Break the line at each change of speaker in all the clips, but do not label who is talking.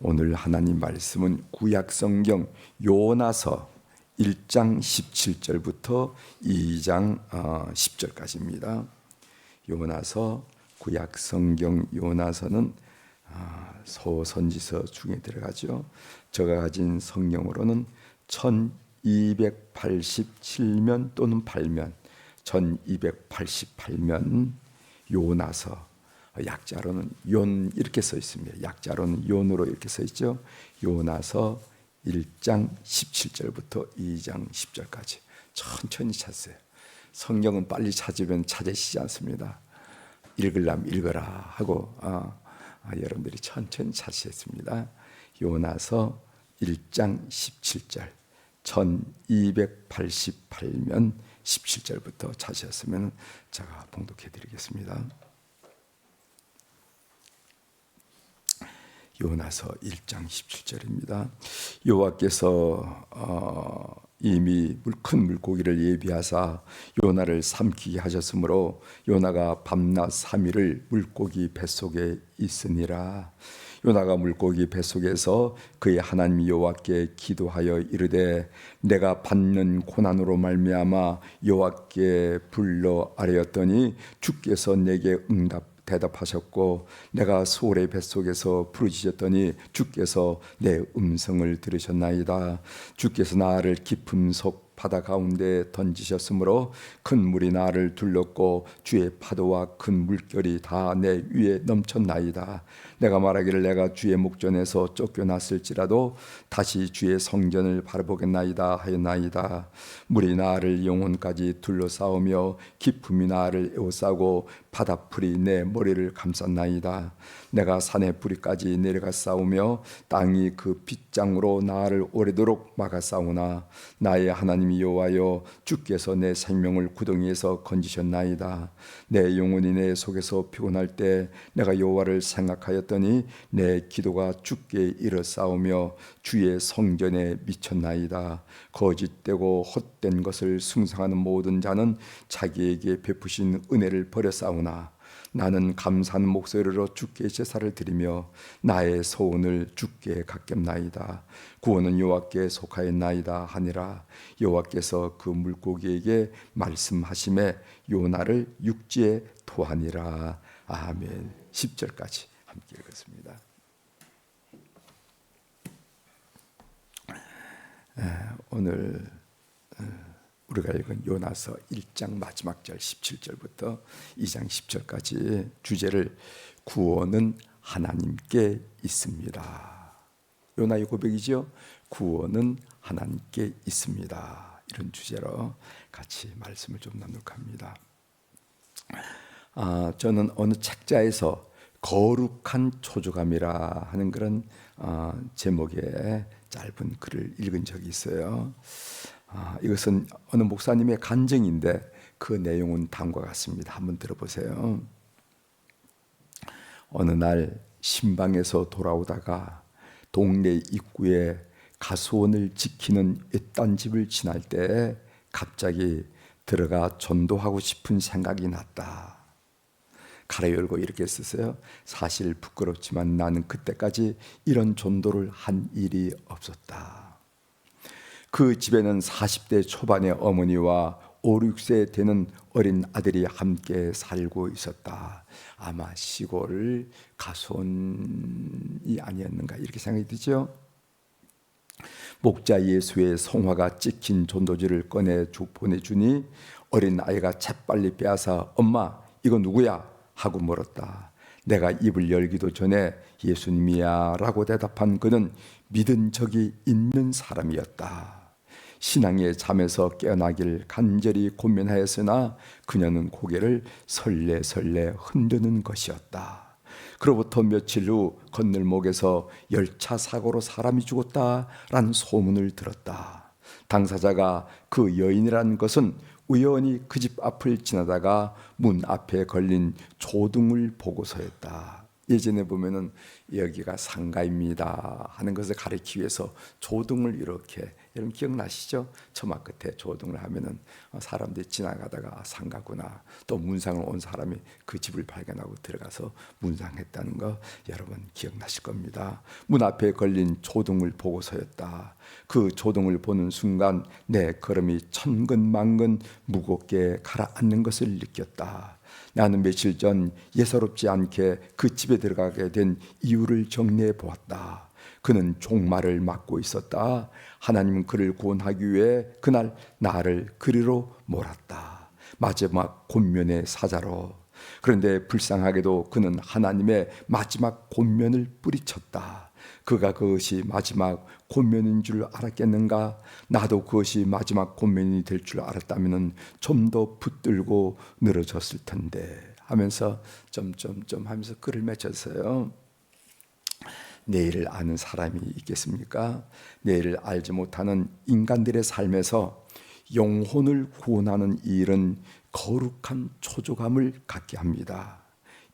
오늘 하나님 말씀은 구약성경 요나서 1장 17절부터 2장 10절까지입니다. 요나서, 구약성경 요나서는 소선지서 중에 들어가죠. 제가 가진 성경으로는 1287면 또는 8면, 1288면 요나서, 약자로는 용 이렇게 써 있습니다. 약자로는 용으로 이렇게 써 있죠. 요나서 1장 17절부터 2장 10절까지 천천히 찾으세요. 성경은 빨리 찾으면 찾으시지 않습니다. 읽으려면 읽어라 하고 여러분들이 천천히 찾으셨습니다. 요나서 1장 17절, 1288면 17절부터 찾으셨으면 제가 봉독해 드리겠습니다. 요나서 1장 17절입니다. 여호와께서 이미 큰 물고기를 예비하사 요나를 삼키게 하셨으므로 요나가 밤낮 3일을 물고기 뱃속에 있으니라. 요나가 물고기 뱃속에서 그의 하나님 여호와께 기도하여 이르되 내가 받는 고난으로 말미암아 여호와께 불러 아뢰었더니 주께서 내게 대답하셨고 내가 소울의 뱃속에서 부르짖었더니 주께서 내 음성을 들으셨나이다. 주께서 나를 깊은 속 바다 가운데 던지셨으므로 큰 물이 나를 둘렀고 주의 파도와 큰 물결이 다 내 위에 넘쳤나이다. 내가 말하기를 내가 주의 목전에서 쫓겨났을지라도 다시 주의 성전을 바라보겠나이다 하였나이다. 물이 나를 영혼까지 둘러싸우며 깊음이 나를 에워싸고 바다풀이 내 머리를 감쌌나이다. 내가 산의 뿌리까지 내려가 싸우며 땅이 그 빗장으로 나를 오래도록 막아 싸우나 나의 하나님 여호와여 주께서 내 생명을 구덩이에서 건지셨나이다. 내 영혼이 내 속에서 피곤할 때 내가 여호와를 생각하였더니 내 기도가 주께 이르싸우며 주의 성전에 미쳤나이다. 거짓되고 헛된 것을 숭상하는 모든 자는 자기에게 베푸신 은혜를 버려 싸우나 나는 감사하는 목소리로 주께 제사를 드리며 나의 소원을 주께 갖겠나이다. 구원은 여호와께 속하였나이다 하니라. 여호와께서 그 물고기에게 말씀하심에 요나를 육지에 토하니라. 아멘. 10절까지 함께 읽겠습니다. 오늘 우리가 읽은 요나서 1장 마지막 절 17절부터 2장 10절까지 주제를 구원은 하나님께 있습니다. 요나의 고백이죠. 구원은 하나님께 있습니다. 이런 주제로 같이 말씀을 좀 나누려고 합니다. 저는 어느 책자에서 거룩한 초조감이라 하는 그런 제목의 짧은 글을 읽은 적이 있어요. 이것은 어느 목사님의 간증인데 그 내용은 다음과 같습니다. 한번 들어보세요. 어느 날 신방에서 돌아오다가 동네 입구에 가수원을 지키는 외딴 집을 지날 때 갑자기 들어가 전도하고 싶은 생각이 났다. 가로 열고 이렇게 썼어요. 사실 부끄럽지만 나는 그때까지 이런 전도를 한 일이 없었다. 그 집에는 40대 초반의 어머니와 5, 6세 되는 어린 아들이 함께 살고 있었다. 아마 시골 가수원이 아니었는가 이렇게 생각이 들죠. 목자 예수의 성화가 찍힌 전도지를 꺼내 보내주니 어린 아이가 재빨리 빼앗아 엄마 이거 누구야? 하고 물었다. 내가 입을 열기도 전에 예수님이야 라고 대답한 그는 믿은 적이 있는 사람이었다. 신앙의 잠에서 깨어나길 간절히 고민하였으나 그녀는 고개를 설레설레 흔드는 것이었다. 그로부터 며칠 후 건널목에서 열차 사고로 사람이 죽었다라는 소문을 들었다. 당사자가 그 여인이라는 것은 우연히 그 집 앞을 지나다가 문 앞에 걸린 조둥을 보고서였다. 예전에 보면은 여기가 상가입니다 하는 것을 가리키기 위해서 조등을 이렇게, 여러분 기억나시죠? 처마 끝에 조등을 하면은 사람들이 지나가다가 상가구나, 또 문상을 온 사람이 그 집을 발견하고 들어가서 문상했다는 거 여러분 기억나실 겁니다. 문 앞에 걸린 조등을 보고서였다. 그 조등을 보는 순간 내 걸음이 천근만근 무겁게 가라앉는 것을 느꼈다. 나는 며칠 전 예사롭지 않게 그 집에 들어가게 된 이유를 정리해 보았다. 그는 종말을 맞고 있었다. 하나님은 그를 구원하기 위해 그날 나를 그리로 몰았다. 마지막 권면의 사자로. 그런데 불쌍하게도 그는 하나님의 마지막 권면을 뿌리쳤다. 그가 그것이 마지막 권면인 줄 알았겠는가? 나도 그것이 마지막 권면이 될 줄 알았다면 좀 더 붙들고 늘어졌을 텐데 하면서 점점점 하면서 글을 맺었어요. 내일을 아는 사람이 있겠습니까? 내일을 알지 못하는 인간들의 삶에서 영혼을 구원하는 일은 거룩한 초조감을 갖게 합니다.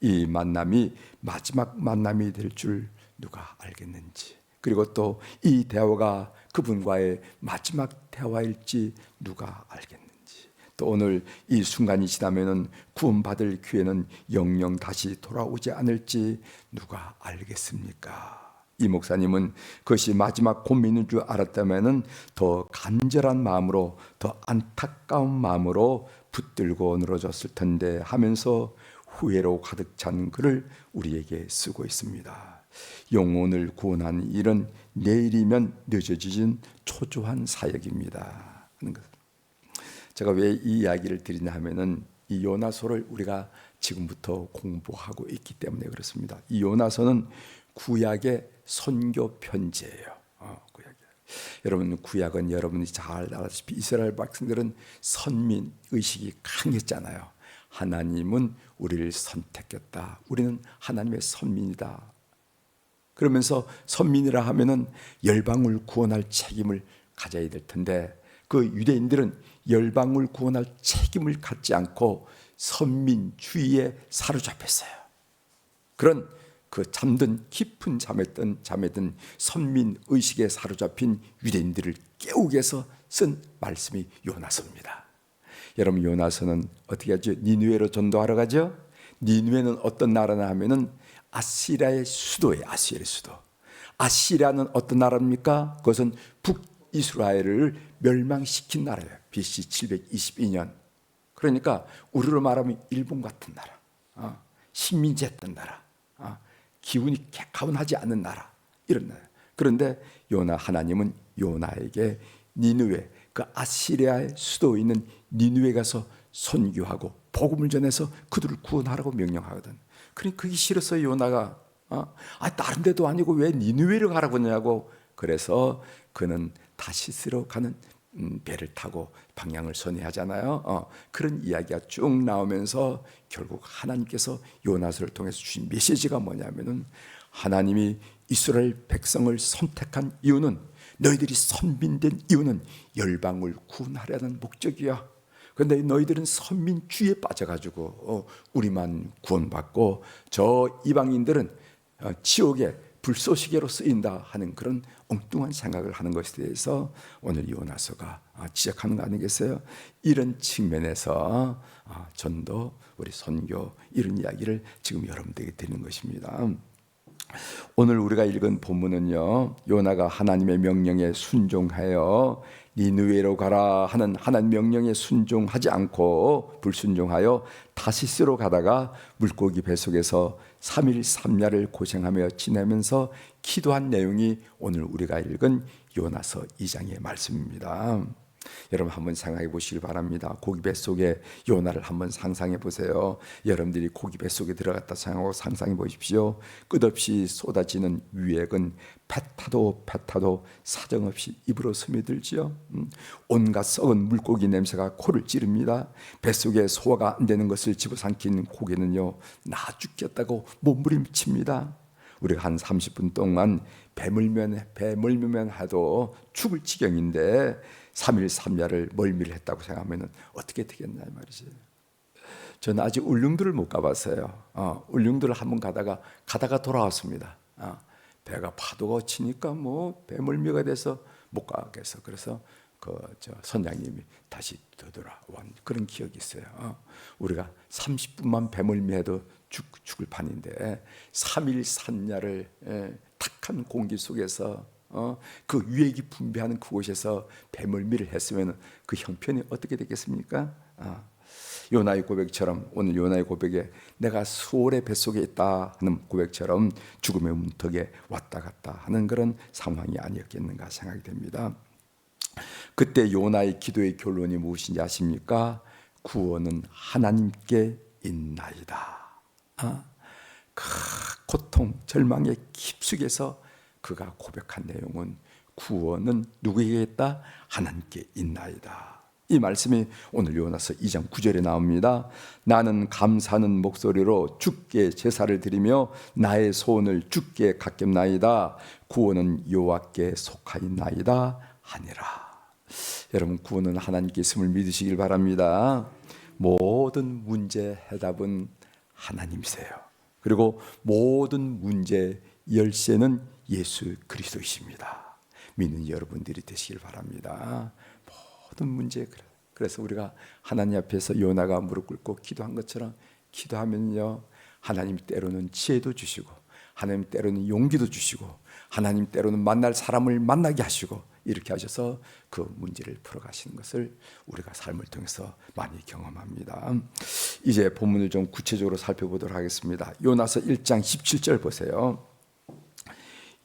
이 만남이 마지막 만남이 될 줄 누가 알겠는지, 그리고 또 이 대화가 그분과의 마지막 대화일지 누가 알겠는지, 또 오늘 이 순간이 지나면은 구원받을 기회는 영영 다시 돌아오지 않을지 누가 알겠습니까? 이 목사님은 그것이 마지막 고민인 줄 알았다면은 더 간절한 마음으로, 더 안타까운 마음으로 붙들고 늘어졌을 텐데 하면서 후회로 가득 찬 글을 우리에게 쓰고 있습니다. 영혼을 구원하는 일은 내일이면 늦어지진 초조한 사역입니다 하는 것. 제가 왜 이 이야기를 드리냐 하면은 이 요나서를 우리가 지금부터 공부하고 있기 때문에 그렇습니다. 이 요나서는 구약의 선교 편지예요. 구약에. 여러분, 구약은 여러분이 잘 알다시피 이스라엘 백성들은 선민 의식이 강했잖아요. 하나님은 우리를 선택했다. 우리는 하나님의 선민이다. 그러면서 선민이라 하면은 열방을 구원할 책임을 가져야 될 텐데, 그 유대인들은 열방을 구원할 책임을 갖지 않고 선민주의에 사로잡혔어요. 그런 그 잠든 깊은 잠에든 선민 의식에 사로잡힌 유대인들을 깨우기 위해서 쓴 말씀이 요나서입니다. 여러분, 요나서는 어떻게 하죠? 니느웨로 전도하러 가죠. 니느웨는 어떤 나라나 하면은 아시리아의 수도예요. 아시리아의 수도. 아시리아는 어떤 나라입니까? 그것은 북이스라엘을 멸망시킨 나라예요. BC 722년. 그러니까 우리로 말하면 일본 같은 나라, 식민지했던 나라, 기운이 가운하지 않는 나라, 이런 나라. 그런데 하나님은 요나에게 니느웨, 그 아시리아의 수도에 있는 니느웨 가서 선교하고 복음을 전해서 그들을 구원하라고 명령하거든. 그러니까 그게 싫었어요. 요나가 다른 데도 아니고 왜 니느웨를 가라고 하냐고. 그래서 그는 다시스로 가는 배를 타고 방향을 선회하잖아요. 그런 이야기가 쭉 나오면서 결국 하나님께서 요나서를 통해서 주신 메시지가 뭐냐면은, 하나님이 이스라엘 백성을 선택한 이유는, 너희들이 선민된 이유는 열방을 구원하려는 목적이야. 그런데 너희들은 선민주의에 빠져가지고 우리만 구원받고 저 이방인들은 지옥의 불쏘시개로 쓰인다 하는 그런 엉뚱한 생각을 하는 것에 대해서 오늘 요나서가 지적하는 거 아니겠어요? 이런 측면에서 전도, 우리 선교, 이런 이야기를 지금 여러분들에게 드리는 것입니다. 오늘 우리가 읽은 본문은요, 요나가 하나님의 명령에 순종하여 니느웨로 가라 하는 하나님 명령에 순종하지 않고 불순종하여 다시스로 가다가 물고기 뱃속에서 3일 3야를 고생하며 지내면서 기도한 내용이 오늘 우리가 읽은 요나서 2장의 말씀입니다. 여러분 한번 생각해 보시길 바랍니다. 고기 뱃속에 요나를 한번 상상해 보세요. 여러분들이 고기 뱃속에 들어갔다 생각하고 상상해 보십시오. 끝없이 쏟아지는 유액은 패타도 사정없이 입으로 스며들지요. 온갖 썩은 물고기 냄새가 코를 찌릅니다. 뱃속에 소화가 안 되는 것을 집어삼킨 고기는요, 나 죽겠다고 몸부림칩니다. 우리가 한 30분 동안 배멀미만 해도 죽을 지경인데 3일 3야를 멀미를 했다고 생각하면 어떻게 되겠나 말이지. 저는 아직 울릉도를 못 가봤어요. 울릉도를 한번 가다가 돌아왔습니다. 배가 파도가 치니까 뭐 배멀미가 돼서 못 가겠어. 그래서 선장님이 다시 되돌아온 그런 기억이 있어요. 우리가 30분만 배멀미해도 죽을 판인데 3일 3야를 탁한 공기 속에서 그 유액이 분비하는 그곳에서 배멀미를 했으면 그 형편이 어떻게 되겠습니까? 요나의 고백처럼, 오늘 요나의 고백에 내가 수월의 뱃속에 있다 하는 고백처럼 죽음의 문턱에 왔다 갔다 하는 그런 상황이 아니었겠는가 생각이 됩니다. 그때 요나의 기도의 결론이 무엇인지 아십니까? 구원은 하나님께 있나이다. 그 고통, 절망의 깊숙에서 그가 고백한 내용은 구원은 누구에게 있다? 하나님께 있나이다. 이 말씀이 오늘 요나서 2장 9절에 나옵니다. 나는 감사하는 목소리로 주께 제사를 드리며 나의 소원을 주께 갚겠나이다. 구원은 여호와께 속하였나이다 하니라. 여러분, 구원은 하나님께 있음을 믿으시길 바랍니다. 모든 문제 해답은 하나님이세요. 그리고 모든 문제 열쇠는 예수 그리스도이십니다. 믿는 여러분들이 되시길 바랍니다. 모든 문제. 그래서 우리가 하나님 앞에서 요나가 무릎 꿇고 기도한 것처럼 기도하면요, 하나님 때로는 지혜도 주시고, 하나님 때로는 용기도 주시고, 하나님 때로는 만날 사람을 만나게 하시고, 이렇게 하셔서 그 문제를 풀어가시는 것을 우리가 삶을 통해서 많이 경험합니다. 이제 본문을 좀 구체적으로 살펴보도록 하겠습니다. 요나서 1장 17절 보세요.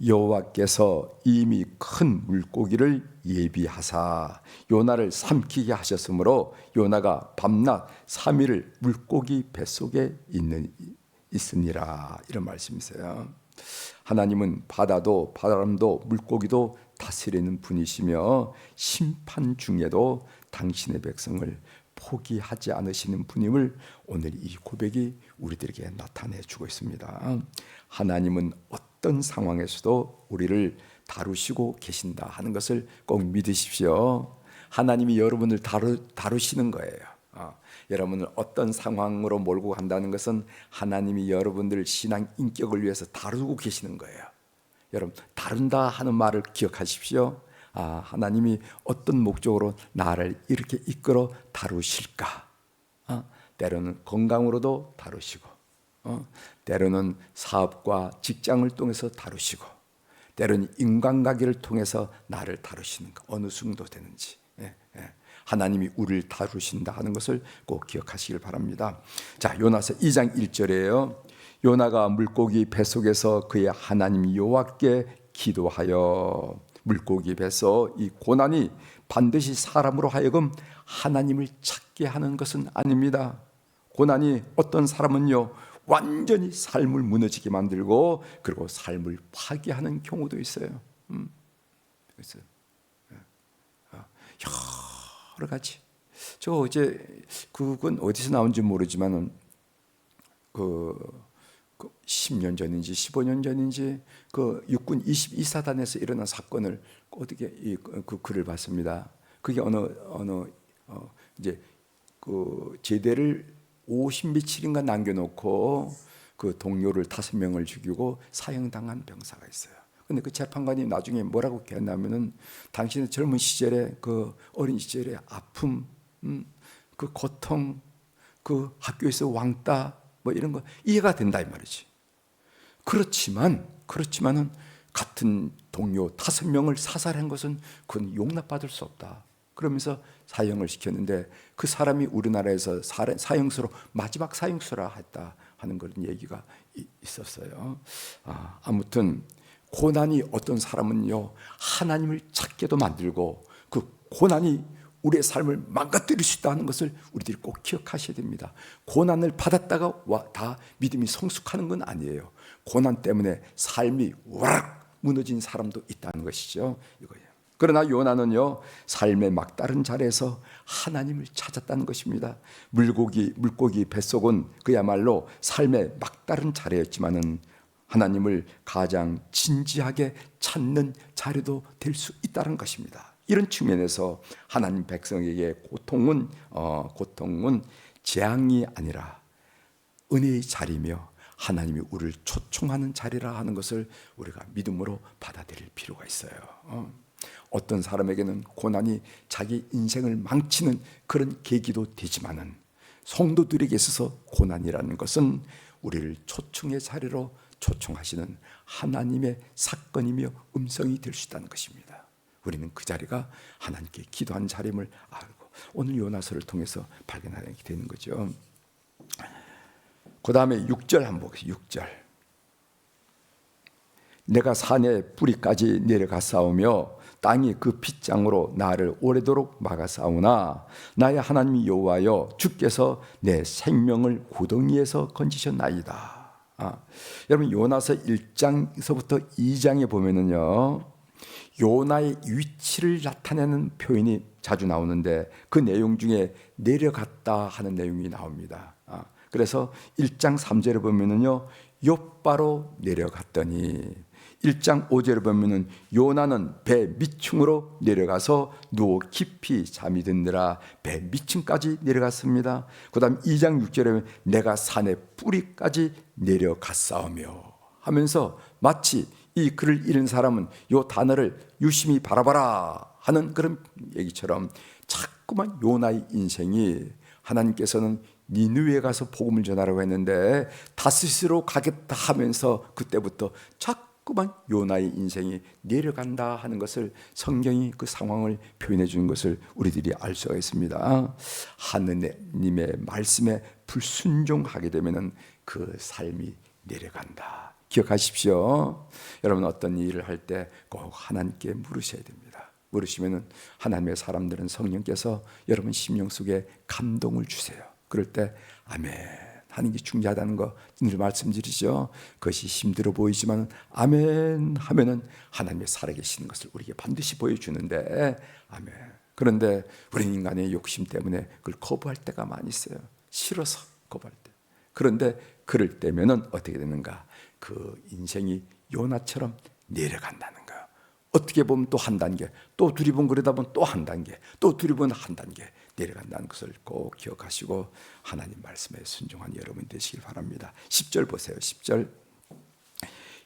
여호와께서 이미 큰 물고기를 예비하사 요나를 삼키게 하셨으므로 요나가 밤낮 3일을 물고기 뱃속에 있으니라. 이런 말씀이세요. 하나님은 바다도 바람도 물고기도 다스리는 분이시며 심판 중에도 당신의 백성을 포기하지 않으시는 분임을 오늘 이 고백이 우리들에게 나타내 주고 있습니다. 하나님은 어떤 상황에서도 우리를 다루시고 계신다 하는 것을 꼭 믿으십시오. 하나님이 여러분을 다루시는 거예요. 여러분을 어떤 상황으로 몰고 간다는 것은 하나님이 여러분들 신앙 인격을 위해서 다루고 계시는 거예요. 여러분, 다룬다 하는 말을 기억하십시오. 하나님이 어떤 목적으로 나를 이렇게 이끌어 다루실까? 때로는 건강으로도 다루시고, 때로는 사업과 직장을 통해서 다루시고, 때로는 인간관계를 통해서 나를 다루시는 것, 어느 정도 되는지. 하나님이 우리를 다루신다 하는 것을 꼭 기억하시길 바랍니다. 자, 요나서 2장 1절이에요. 요나가 물고기 뱃속에서 그의 하나님 여호와께 기도하여. 물고기 뱃속 이 고난이 반드시 사람으로 하여금 하나님을 찾게 하는 것은 아닙니다. 고난이 어떤 사람은요, 완전히 삶을 무너지게 만들고 그리고 삶을 파괴하는 경우도 있어요. 그래서 여러 가지. 저 어제 그건 어디서 나온지 모르지만은 10년 전인지 15년 전인지 그 육군 22사단에서 일어난 사건을 어떻게 그 글을 봤습니다. 그게 이제 그 제대를 50며칠인가 남겨놓고 그 동료를 5명을 죽이고 사형당한 병사가 있어요. 근데 그 재판관이 나중에 뭐라고 했냐면은 당신의 젊은 시절에 그 어린 시절의 아픔, 그 고통, 그 학교에서 왕따 뭐 이런 거 이해가 된다 이 말이지. 그렇지만은 같은 동료 5명을 사살한 것은 그건 용납받을 수 없다. 그러면서 사형을 시켰는데 그 사람이 우리나라에서 사형수로 마지막 사형수라 했다 하는 그런 얘기가 있었어요. 아무튼 고난이 어떤 사람은요, 하나님을 찾게도 만들고 그 고난이 우리의 삶을 망가뜨릴 수 있다는 것을 우리들이 꼭 기억하셔야 됩니다. 고난을 받았다가 다 믿음이 성숙하는 건 아니에요. 고난 때문에 삶이 와락 무너진 사람도 있다는 것이죠. 이거예요. 그러나 요나는요, 삶의 막다른 자리에서 하나님을 찾았다는 것입니다. 물고기 뱃속은 그야말로 삶의 막다른 자리였지만은 하나님을 가장 진지하게 찾는 자리도 될 수 있다는 것입니다. 이런 측면에서 하나님 백성에게 고통은 재앙이 아니라 은혜의 자리며 하나님이 우리를 초청하는 자리라 하는 것을 우리가 믿음으로 받아들일 필요가 있어요. 어떤 사람에게는 고난이 자기 인생을 망치는 그런 계기도 되지만은, 성도들에게 있어서 고난이라는 것은 우리를 초청의 자리로 초청하시는 하나님의 사건이며 음성이 될 수 있다는 것입니다. 우리는 그 자리가 하나님께 기도한 자리임을 알고 오늘 요나서를 통해서 발견하게 되는 거죠. 그 다음에 6절 한번 보겠습니다. 6절. 내가 산의 뿌리까지 내려가 싸우며 땅이 그 빗장으로 나를 오래도록 막아 싸우나 나의 하나님 여호와여, 주께서 내 생명을 구덩이에서 건지셨나이다. 여러분, 요나서 1장에서부터 2장에 보면은요, 요나의 위치를 나타내는 표현이 자주 나오는데 그 내용 중에 내려갔다 하는 내용이 나옵니다. 그래서 1장 3절에 보면은요, 욥바로 내려갔더니, 1장 5절에 보면은 요나는 배 밑층으로 내려가서 누워 깊이 잠이 든느라 배 밑층까지 내려갔습니다. 그 다음 2장 6절에 보면 내가 산의 뿌리까지 내려갔사오며 하면서 마치 이 글을 읽은 사람은 이 단어를 유심히 바라봐라 하는 그런 얘기처럼 자꾸만 요나의 인생이, 하나님께서는 니느웨에 가서 복음을 전하라고 했는데 다스시로 가겠다 하면서 그때부터 자꾸만 요나의 인생이 내려간다 하는 것을, 성경이 그 상황을 표현해 주는 것을 우리들이 알 수가 있습니다. 하느님의 말씀에 불순종하게 되면 그 삶이 내려간다. 기억하십시오. 여러분, 어떤 일을 할 때 꼭 하나님께 물으셔야 됩니다. 물으시면 하나님의 사람들은 성령께서 여러분 심령 속에 감동을 주세요. 그럴 때 아멘 하는 게 중요하다는 거 늘 말씀드리죠. 그것이 힘들어 보이지만 아멘 하면은 하나님의 살아계시는 것을 우리에게 반드시 보여주는데, 아멘. 그런데 우리는 인간의 욕심 때문에 그걸 거부할 때가 많이 있어요. 싫어서 거부할 때. 그런데 그럴 때면은 어떻게 되는가? 그 인생이 요나처럼 내려간다는 거예요. 어떻게 보면 또 한 단계, 또 두리번 그러다 보면 또 한 단계, 또 두리번 한 단계 내려간다는 것을 꼭 기억하시고 하나님 말씀에 순종한 여러분 되시길 바랍니다. 10절 보세요. 10절.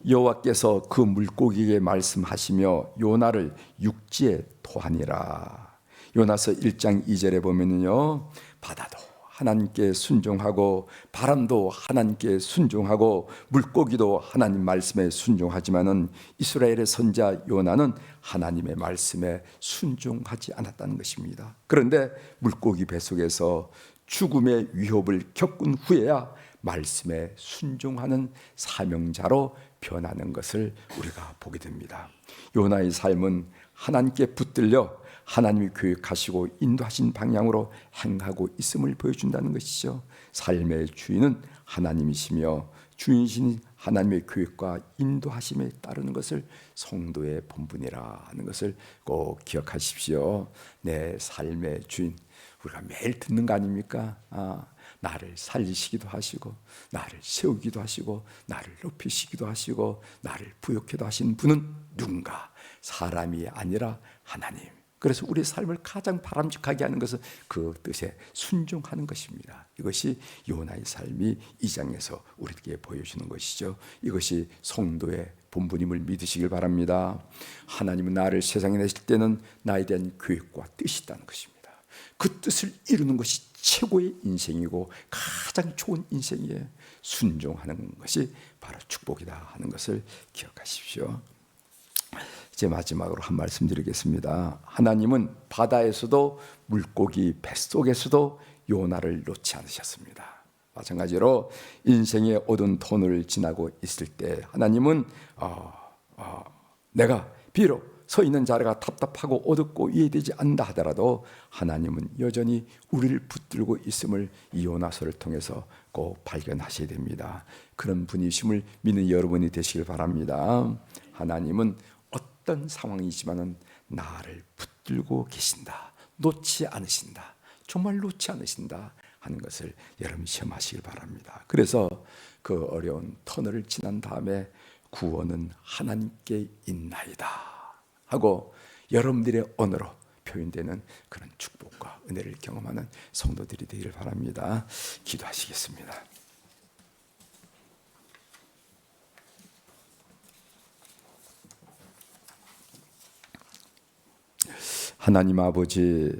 여호와께서 그 물고기에게 말씀하시며 요나를 육지에 토하니라. 요나서 1장 2절에 보면요, 바다도 하나님께 순종하고 바람도 하나님께 순종하고 물고기도 하나님 말씀에 순종하지만은 이스라엘의 선지자 요나는 하나님의 말씀에 순종하지 않았다는 것입니다. 그런데 물고기 뱃속에서 죽음의 위협을 겪은 후에야 말씀에 순종하는 사명자로 변하는 것을 우리가 보게 됩니다. 요나의 삶은 하나님께 붙들려 하나님이 교육하시고 인도하신 방향으로 행하고 있음을 보여준다는 것이죠. 삶의 주인은 하나님이시며 주인이신 하나님의 교육과 인도하심에 따르는 것을 성도의 본분이라 하는 것을 꼭 기억하십시오. 내 삶의 주인, 우리가 매일 듣는 거 아닙니까? 나를 살리시기도 하시고 나를 세우기도 하시고 나를 높이시기도 하시고 나를 부욕해도 하신 분은 누군가? 사람이 아니라 하나님. 그래서 우리의 삶을 가장 바람직하게 하는 것은 그 뜻에 순종하는 것입니다. 이것이 요나의 삶이 이 장에서 우리에게 보여주는 것이죠. 이것이 성도의 본분임을 믿으시길 바랍니다. 하나님은 나를 세상에 내실 때는 나에 대한 계획과 뜻이 있다는 것입니다. 그 뜻을 이루는 것이 최고의 인생이고 가장 좋은 인생이에요. 순종하는 것이 바로 축복이다 하는 것을 기억하십시오. 이제 마지막으로 한 말씀 드리겠습니다. 하나님은 바다에서도 물고기 뱃속에서도 요나를 놓지 않으셨습니다. 마찬가지로 인생의 어두운 터널을 지나고 있을 때 하나님은 내가 비록 서 있는 자리가 답답하고 어둡고 이해되지 않는다 하더라도 하나님은 여전히 우리를 붙들고 있음을 이 요나서를 통해서 꼭 발견하셔야 됩니다. 그런 분이심을 믿는 여러분이 되시길 바랍니다. 하나님은 어떤 상황이지만은 나를 붙들고 계신다. 놓지 않으신다. 정말 놓지 않으신다 하는 것을 여러분 시험하시길 바랍니다. 그래서 그 어려운 터널을 지난 다음에 구원은 하나님께 있나이다 하고 여러분들의 언어로 표현되는 그런 축복과 은혜를 경험하는 성도들이 되기를 바랍니다. 기도하시겠습니다. 하나님 아버지,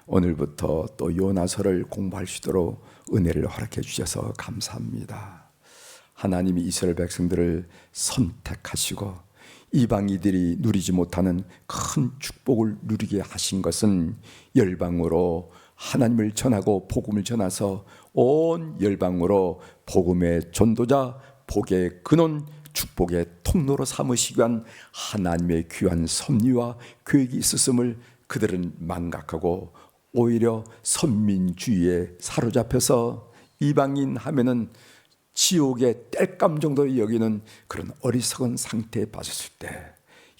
오늘부터 또 요나서를 공부할 수 있도록 은혜를 허락해 주셔서 감사합니다. 하나님이 이스라엘 백성들을 선택하시고 이방인들이 누리지 못하는 큰 축복을 누리게 하신 것은 열방으로 하나님을 전하고 복음을 전해서 온 열방으로 복음의 전도자, 복의 근원, 축복의 통로로 삼으시기 위한 하나님의 귀한 섭리와 계획이 있었음을 그들은 망각하고 오히려 선민주의에 사로잡혀서 이방인 하면은 지옥의 땔감 정도 여기는 그런 어리석은 상태에 빠졌을 때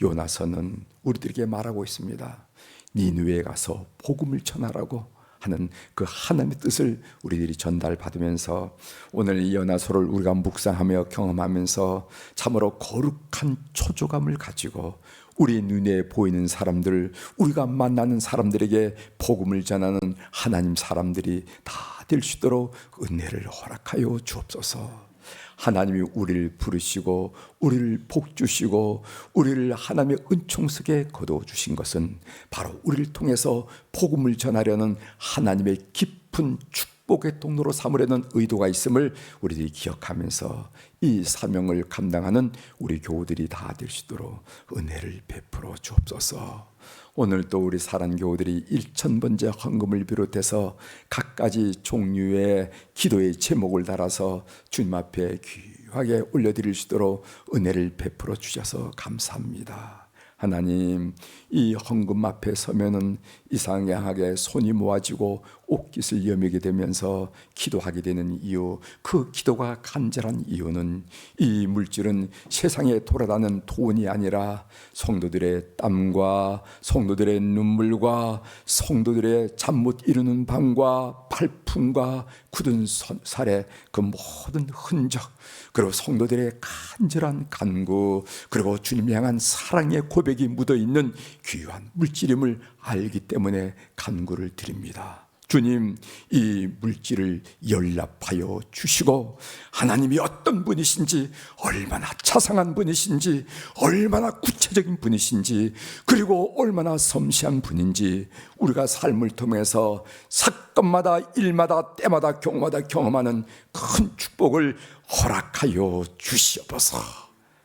요나서는 우리들에게 말하고 있습니다. 니느웨에 가서 복음을 전하라고 하는 그 하나님의 뜻을 우리들이 전달받으면서 오늘 이 요나서를 우리가 묵상하며 경험하면서 참으로 거룩한 초조감을 가지고 우리 눈에 보이는 사람들, 우리가 만나는 사람들에게 복음을 전하는 하나님 사람들이 다 될 수 있도록 은혜를 허락하여 주옵소서. 하나님이 우리를 부르시고 우리를 복주시고 우리를 하나님의 은총 속에 거둬주신 것은 바로 우리를 통해서 복음을 전하려는 하나님의 깊은 축복의 통로로 삼으려는 의도가 있음을 우리들이 기억하면서 이 사명을 감당하는 우리 교우들이 다 될 수 있도록 은혜를 베풀어 주옵소서. 오늘 또 우리 사랑교우들이 1000번째 헌금을 비롯해서 각가지 종류의 기도의 제목을 달아서 주님 앞에 귀하게 올려드릴 수 있도록 은혜를 베풀어 주셔서 감사합니다. 하나님, 이 헌금 앞에 서면은 이상하게 손이 모아지고 옷깃을 여미게 되면서 기도하게 되는 이유, 그 기도가 간절한 이유는 이 물질은 세상에 돌아다니는 돈이 아니라 성도들의 땀과 성도들의 눈물과 성도들의 잠 못 이루는 밤과 팔품과 굳은 살의 그 모든 흔적, 그리고 성도들의 간절한 간구, 그리고 주님을 향한 사랑의 고백이 묻어있는 귀한 물질임을 알기 때문에 간구를 드립니다. 주님, 이 물질을 연락하여 주시고 하나님이 어떤 분이신지, 얼마나 자상한 분이신지, 얼마나 구체적인 분이신지, 그리고 얼마나 섬세한 분인지 우리가 삶을 통해서 사건마다 일마다 때마다 경우마다 경험하는 큰 축복을 허락하여 주시옵소서.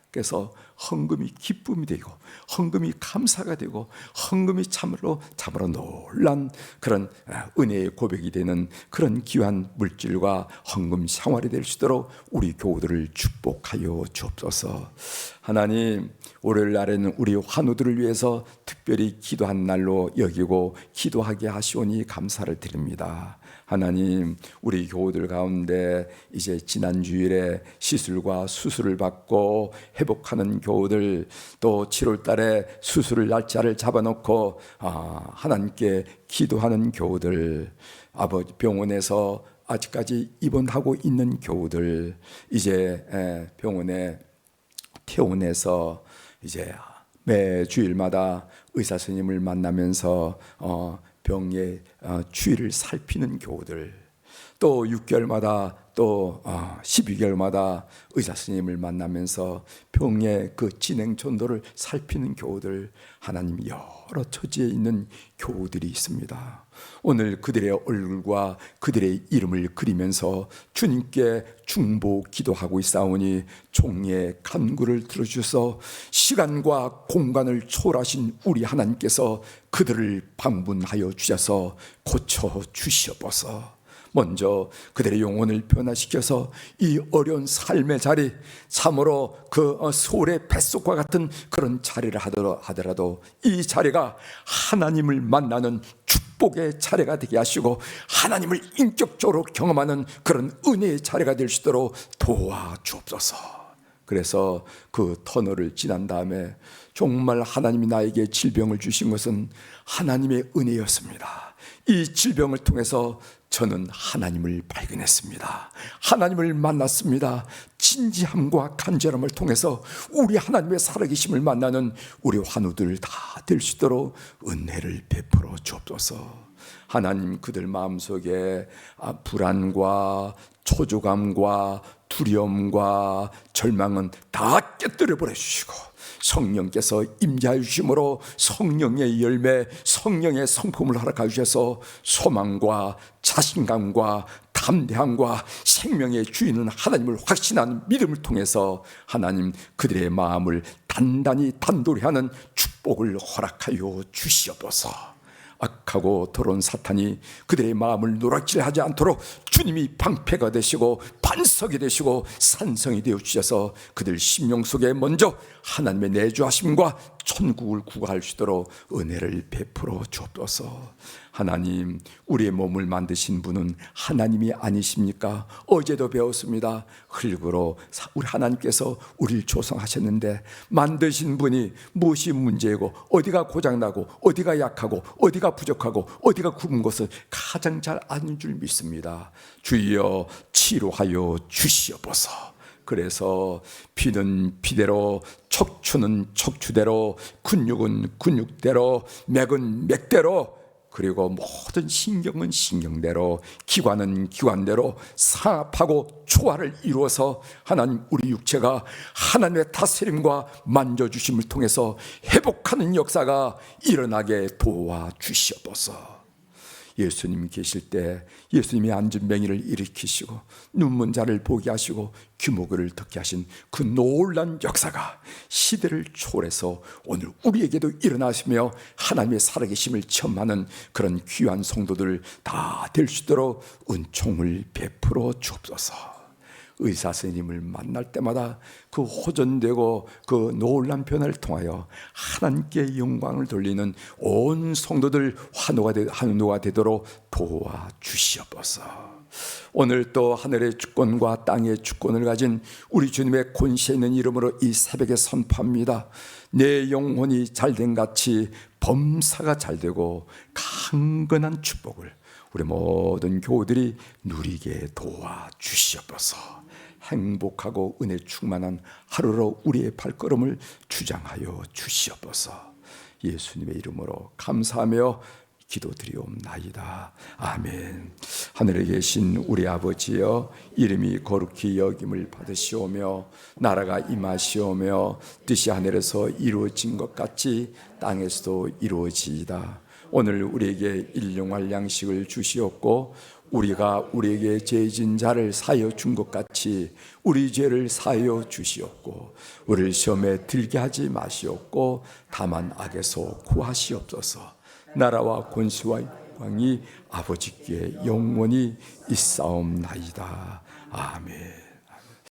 그래서 헌금이 기쁨이 되고 헌금이 감사가 되고 헌금이 참으로 놀란 그런 은혜의 고백이 되는 그런 귀한 물질과 헌금 생활이 될 수 있도록 우리 교우들을 축복하여 주옵소서. 하나님, 월요일 날에는 우리 환우들을 위해서 특별히 기도한 날로 여기고 기도하게 하시오니 감사를 드립니다. 하나님, 우리 교우들 가운데 이제 지난 주일에 시술과 수술을 받고 회복하는 교우들, 또 7월 달에 수술 날짜를 잡아놓고 하나님께 기도하는 교우들, 아버지 병원에서 아직까지 입원하고 있는 교우들, 이제 병원에 퇴원해서 이제 매 주일마다 의사 선생님을 만나면서 병의 추이를 살피는 교우들, 또 6개월마다 또 12개월마다 의사 선생님을 만나면서 병의 그 진행 전도를 살피는 교우들, 하나님 여러 처지에 있는 교우들이 있습니다. 오늘 그들의 얼굴과 그들의 이름을 그리면서 주님께 중보 기도하고 있사오니 종의 간구를 들어주셔서 시간과 공간을 초월하신 우리 하나님께서 그들을 방문하여 주셔서 고쳐 주시옵소서. 먼저 그들의 영혼을 변화시켜서 이 어려운 삶의 자리, 참으로 그 소울의 뱃속과 같은 그런 자리를 하더라도 이 자리가 하나님을 만나는 축복의 자리가 되게 하시고 하나님을 인격적으로 경험하는 그런 은혜의 자리가 될 수 있도록 도와주옵소서. 그래서 그 터널을 지난 다음에 정말 하나님이 나에게 질병을 주신 것은 하나님의 은혜였습니다. 이 질병을 통해서 저는 하나님을 발견했습니다. 하나님을 만났습니다. 진지함과 간절함을 통해서 우리 하나님의 살아계심을 만나는 우리 환우들 다 될 수 있도록 은혜를 베풀어 주옵소서. 하나님, 그들 마음속에 불안과 초조감과 두려움과 절망은 다 깨뜨려 버려 주시고, 성령께서 임재하여 주심으로 성령의 열매, 성령의 성품을 허락하여 주셔서 소망과 자신감과 담대함과 생명의 주인은 하나님을 확신하는 믿음을 통해서 하나님, 그들의 마음을 단단히 단돌이 하는 축복을 허락하여 주시옵소서. 악하고 더러운 사탄이 그들의 마음을 노략질하지 않도록 주님이 방패가 되시고 반석이 되시고 산성이 되어 주셔서 그들 심령 속에 먼저 하나님의 내주하심과 천국을 구가할 수 있도록 은혜를 베풀어 주옵소서. 하나님, 우리의 몸을 만드신 분은 하나님이 아니십니까? 어제도 배웠습니다. 흙으로 우리 하나님께서 우리를 조성하셨는데 만드신 분이 무엇이 문제고 어디가 고장나고 어디가 약하고 어디가 부족하고 어디가 굽은 것을 가장 잘 아는 줄 믿습니다. 주여 치료하여 주시옵소서. 그래서 피는 피대로, 척추는 척추대로, 근육은 근육대로, 맥은 맥대로, 그리고 모든 신경은 신경대로, 기관은 기관대로 상합하고 조화를 이루어서 하나님, 우리 육체가 하나님의 다스림과 만져주심을 통해서 회복하는 역사가 일어나게 도와주시옵소서. 예수님이 계실 때 예수님이 앉은 맹인을 일으키시고 눈먼 자를 보게 하시고 귀모귀를 듣게 하신 그 놀란 역사가 시대를 초월해서 오늘 우리에게도 일어나시며 하나님의 살아계심을 체험하는 그런 귀한 성도들 다 될 수 있도록 은총을 베풀어 주옵소서. 의사 선생님을 만날 때마다 그 호전되고 그 놀란 변화를 통하여 하나님께 영광을 돌리는 온 성도들 환호가 되도록 도와주시옵소서. 오늘 또 하늘의 주권과 땅의 주권을 가진 우리 주님의 권세 있는 이름으로 이 새벽에 선포합니다. 내 영혼이 잘된 같이 범사가 잘되고 강건한 축복을 우리 모든 교우들이 누리게 도와주시옵소서. 행복하고 은혜 충만한 하루로 우리의 발걸음을 주장하여 주시옵소서. 예수님의 이름으로 감사하며 기도드리옵나이다. 아멘. 하늘에 계신 우리 아버지여, 이름이 거룩히 여김을 받으시오며 나라가 임하시오며 뜻이 하늘에서 이루어진 것 같이 땅에서도 이루어지이다. 오늘 우리에게 일용할 양식을 주시옵고 우리가 우리에게 죄진 자를 사하여 준 것 같이 우리 죄를 사하여 주시옵고 우리를 시험에 들게 하지 마시옵고 다만 악에서 구하시옵소서. 나라와 권세와 영광이 아버지께 영원히 있사옵나이다. 아멘.